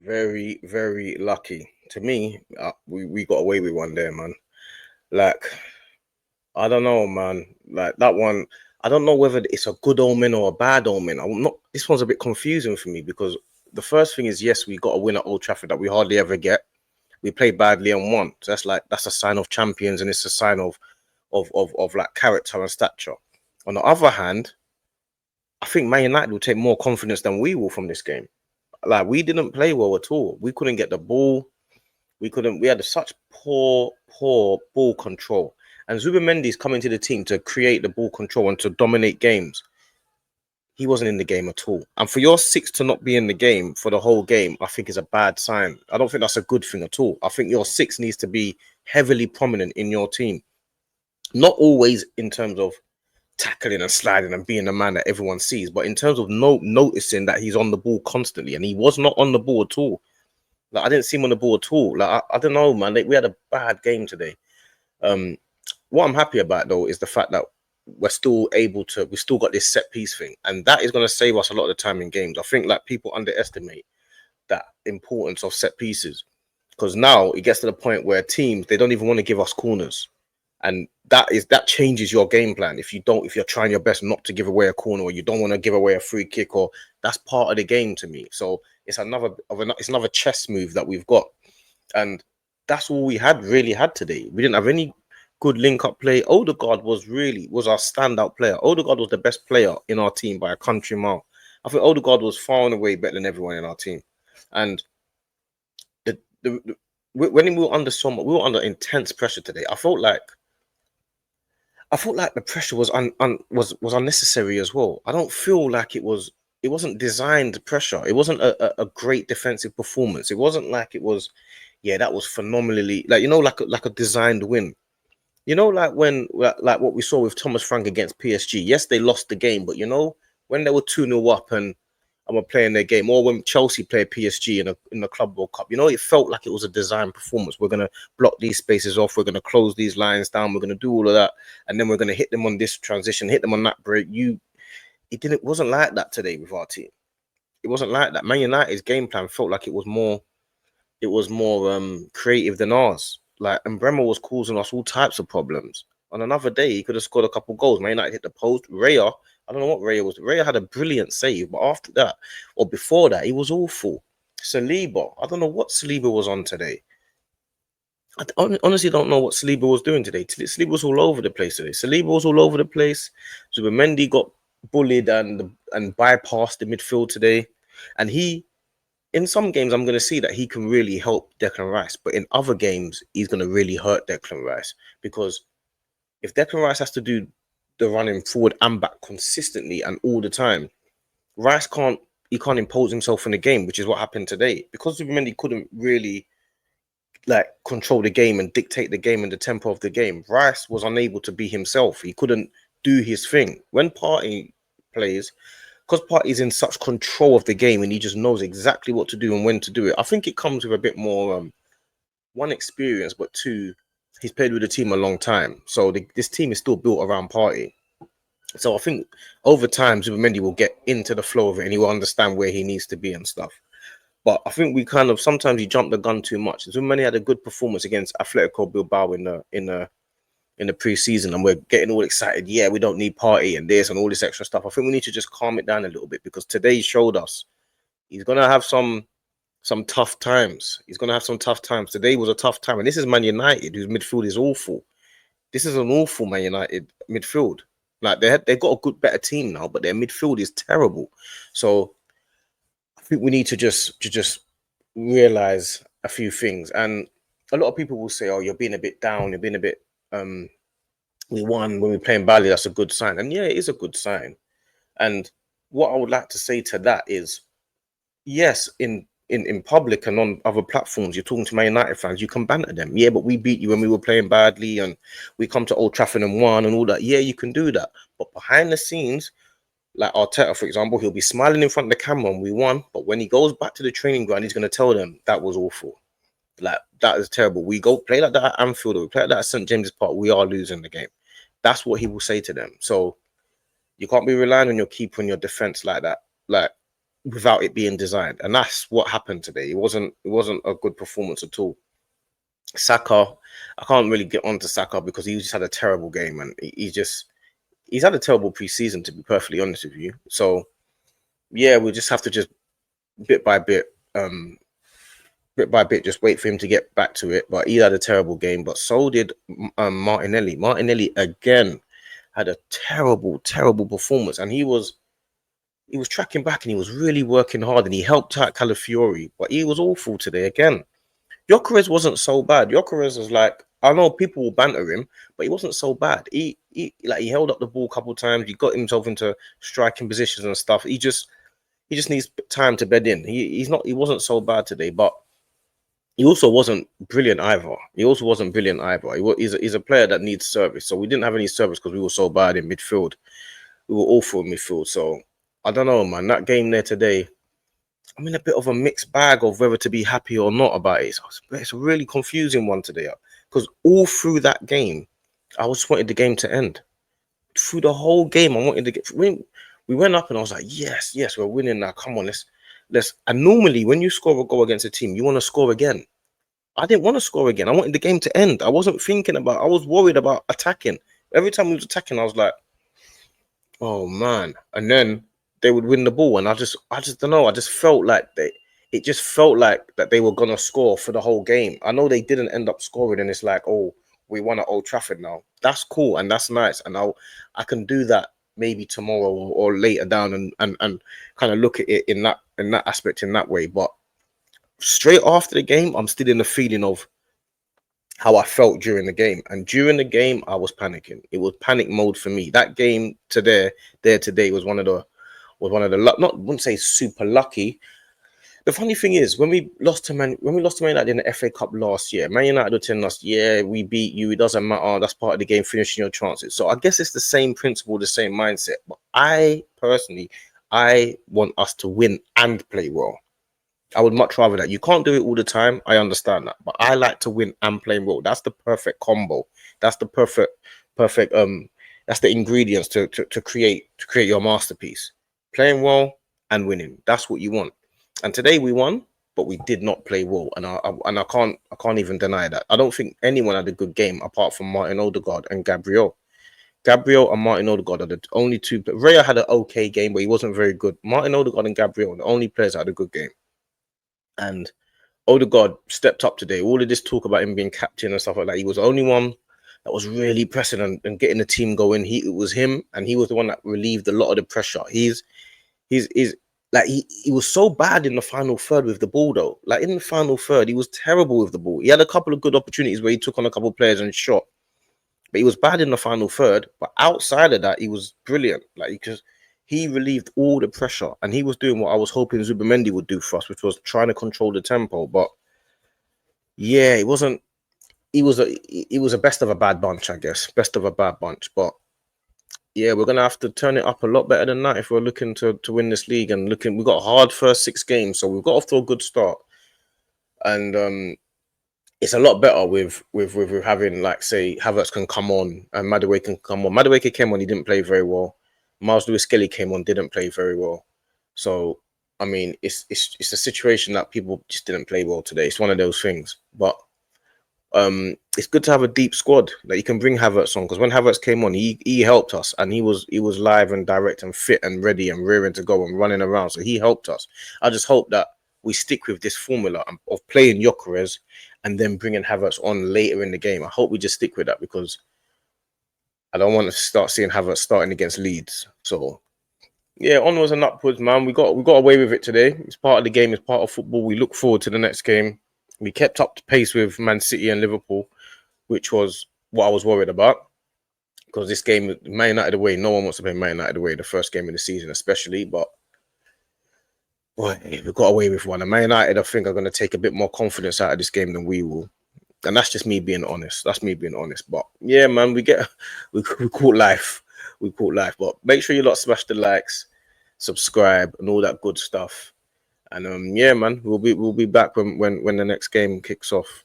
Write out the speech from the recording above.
Very, very lucky. To me, we got away with one there, man. Like, I don't know, man. Like that one, I don't know whether it's a good omen or a bad omen. I'm not. This one's a bit confusing for me because the first thing is, yes, we got a win at Old Trafford that we hardly ever get. We played badly and won. So that's a sign of champions, and it's a sign of like character and stature. On the other hand, I think Man United will take more confidence than we will from this game. Like we didn't play well at all. We couldn't get the ball. We couldn't. We had such poor ball control. And Zuba Mendy's coming to the team to create the ball control and to dominate games. He wasn't in the game at all. And for your six to not be in the game for the whole game, I think is a bad sign. I don't think that's a good thing at all. I think your six needs to be heavily prominent in your team. Not always in terms of tackling and sliding and being the man that everyone sees, but in terms of noticing that he's on the ball constantly. And he was not on the ball at all. Like I didn't see him on the ball at all. Like I don't know, man. We had a bad game today. What I'm happy about though is the fact that we still got this set piece thing, and that is going to save us a lot of the time in games. I think like people underestimate that importance of set pieces because now it gets to the point where teams they don't even want to give us corners, and that changes your game plan if you're trying your best not to give away a corner or you don't want to give away a free kick, or that's part of the game to me. So it's another chess move that we've got, and that's all we really had today. We didn't have any good link-up play. Odegaard was our standout player. Odegaard was the best player in our team by a country mile. I think Odegaard was far and away better than everyone in our team. And when we were under intense pressure today. I felt like the pressure was was unnecessary as well. I don't feel like it wasn't designed pressure. It wasn't a great defensive performance. It wasn't like it was, yeah, that was phenomenally like a designed win. Like like what we saw with Thomas Frank against PSG. Yes, they lost the game, but when they were 2-0 up and we're playing their game, or when Chelsea played PSG in the Club World Cup, it felt like it was a design performance. We're gonna block these spaces off, we're gonna close these lines down, we're gonna do all of that, and then we're gonna hit them on this transition, hit them on that break. It wasn't like that today with our team. It wasn't like that. Man United's game plan felt like it was more creative than ours. Like, and Bremer was causing us all types of problems. On another day, he could have scored a couple goals. Man United hit the post. Raya, I don't know what Raya was. Raya had a brilliant save, but after that, or before that, he was awful. Saliba, I don't know what Saliba was on today. I honestly don't know what Saliba was doing today. Saliba was all over the place today. Saliba was all over the place. Zuba Mendy got bullied and bypassed the midfield today. And in some games, I'm going to see that he can really help Declan Rice. But in other games, he's going to really hurt Declan Rice. Because if Declan Rice has to do the running forward and back consistently and all the time, Rice can't impose himself in the game, which is what happened today. Because Zubimendi couldn't really control the game and dictate the game and the tempo of the game, Rice was unable to be himself. He couldn't do his thing. When Partey plays, because Partey's in such control of the game and he just knows exactly what to do and when to do it, I think it comes with a bit more, one, experience, but two, he's played with the team a long time. So this team is still built around Partey. So I think over time, Zubimendi will get into the flow of it and he will understand where he needs to be and stuff. But I think we sometimes he jumped the gun too much. Zubimendi had a good performance against Atletico Bilbao in the preseason, and we're getting all excited. Yeah, we don't need Partey and this and all this extra stuff. I think we need to just calm it down a little bit, because today showed us he's gonna have some tough times. He's gonna have some tough times. Today was a tough time, and this is Man United, whose midfield is awful. This is an awful Man United midfield. Like they've got a better team now, but their midfield is terrible. So I think we need to just realize a few things. And a lot of people will say, "Oh, you're being a bit down. You're being a bit." We won when we're playing badly. That's a good sign, and yeah, it is a good sign. And what I would like to say to that is, yes, in public and on other platforms, you're talking to Man United fans, you can banter them. Yeah, but we beat you when we were playing badly, and we come to Old Trafford and won and all that. Yeah, you can do that, but behind the scenes, like Arteta, for example, he'll be smiling in front of the camera and we won, but when he goes back to the training ground, he's going to tell them that was awful. Like, that is terrible. We go play like that at Anfield, or we play like that at St. James's Park, we are losing the game. That's what he will say to them. So you can't be relying on your keeper and your defense like that. Like, without it being designed, and that's what happened today. It wasn't a good performance at all. Saka, I can't really get onto Saka because he just had a terrible game, and he's had a terrible preseason, to be perfectly honest with you. So yeah, we just have to just bit by bit, just wait for him to get back to it. But he had a terrible game, but so did Martinelli. Martinelli again had a terrible, terrible performance, and he was tracking back and he was really working hard and he helped out Calafiori, but he was awful today again. Gyökeres wasn't so bad. Gyökeres was like, I know people will banter him, but he wasn't so bad. He held up the ball a couple of times. He got himself into striking positions and stuff. He just needs time to bed in. He wasn't so bad today, but he also wasn't brilliant either. He's a player that needs service. So we didn't have any service because we were so bad in midfield. We were awful in midfield. So I don't know, man. That game there today, I'm in a bit of a mixed bag of whether to be happy or not about it. It's a really confusing one today because all through that game, I just wanted the game to end. Through the whole game, I wanted to get. We went up and I was like, yes, we're winning now. Come on, let's. And normally, when you score a goal against a team, you want to score again. I didn't want to score again. I wanted the game to end. I wasn't thinking about. I was worried about attacking. Every time we was attacking, I was like, oh man. And then they would win the ball, and I just don't know. I just felt like it just felt like that they were gonna score for the whole game. I know they didn't end up scoring, and it's like, oh, we won at Old Trafford now. That's cool and that's nice, and I can do that maybe tomorrow or later down and kind of look at it in that aspect in that way. But straight after the game, I'm still in the feeling of how I felt during the game. And during the game, I was panicking. It was panic mode for me. That game today was one of the not wouldn't say super lucky. The funny thing is, when we lost to Man United in the FA Cup last year, Man United were telling us, yeah, we beat you, it doesn't matter, that's part of the game, finishing your chances. So I guess it's the same principle, the same mindset. But I personally want us to win and play well. I would much rather that. You can't do it all the time. I understand that, but I like to win and play well. That's the perfect combo. That's the perfect. That's the ingredients to create your masterpiece. Playing well and winning. That's what you want. And today we won, but we did not play well, and I can't even deny that. I don't think anyone had a good game apart from Martin Odegaard and Gabriel. Gabriel and Martin Odegaard are the only two. Raya had an okay game, but he wasn't very good. Martin Odegaard and Gabriel are the only players that had a good game. And Odegaard stepped up today. All of this talk about him being captain and stuff like that, he was the only one that was really pressing and getting the team going. It was him, and he was the one that relieved a lot of the pressure. He's like he was so bad in the final third with the ball though. Like in the final third, he was terrible with the ball. He had a couple of good opportunities where he took on a couple of players and shot, but he was bad in the final third. But outside of that, he was brilliant. Like because he relieved all the pressure, and he was doing what I was hoping Zuba would do for us, which was trying to control the tempo. But yeah, it wasn't. He was a best of a bad bunch, I guess. Best of a bad bunch. But yeah, we're gonna have to turn it up a lot better than that if we're looking to win this league. And we've got a hard first 6 games, so we've got off to a good start. And it's a lot better with having, like, say, Havertz can come on and Madueke can come on. Madueke came on, he didn't play very well. Miles Lewis-Skelly came on, didn't play very well. So I mean, it's a situation that people just didn't play well today. It's one of those things, but it's good to have a deep squad that you can bring Havertz on, because when Havertz came on, he helped us, and he was live and direct and fit and ready and rearing to go and running around. So he helped us. I just hope that we stick with this formula of playing Gyökeres and then bringing Havertz on later in the game. I hope we just stick with that, because I don't want to start seeing Havertz starting against Leeds. So yeah, onwards and upwards, man. We got away with it today. It's part of the game. It's part of football. We look forward to the next game. We kept up the pace with Man City and Liverpool, which was what I was worried about, because this game, Man United away, no one wants to play Man United away, the first game of the season especially. But boy, we got away with one. And Man United, I think, are going to take a bit more confidence out of this game than we will. And that's just me being honest. That's me being honest. But yeah, man, we caught life. We caught life. But make sure you lot smash the likes, subscribe, and all that good stuff. And yeah, man, we'll be back when the next game kicks off.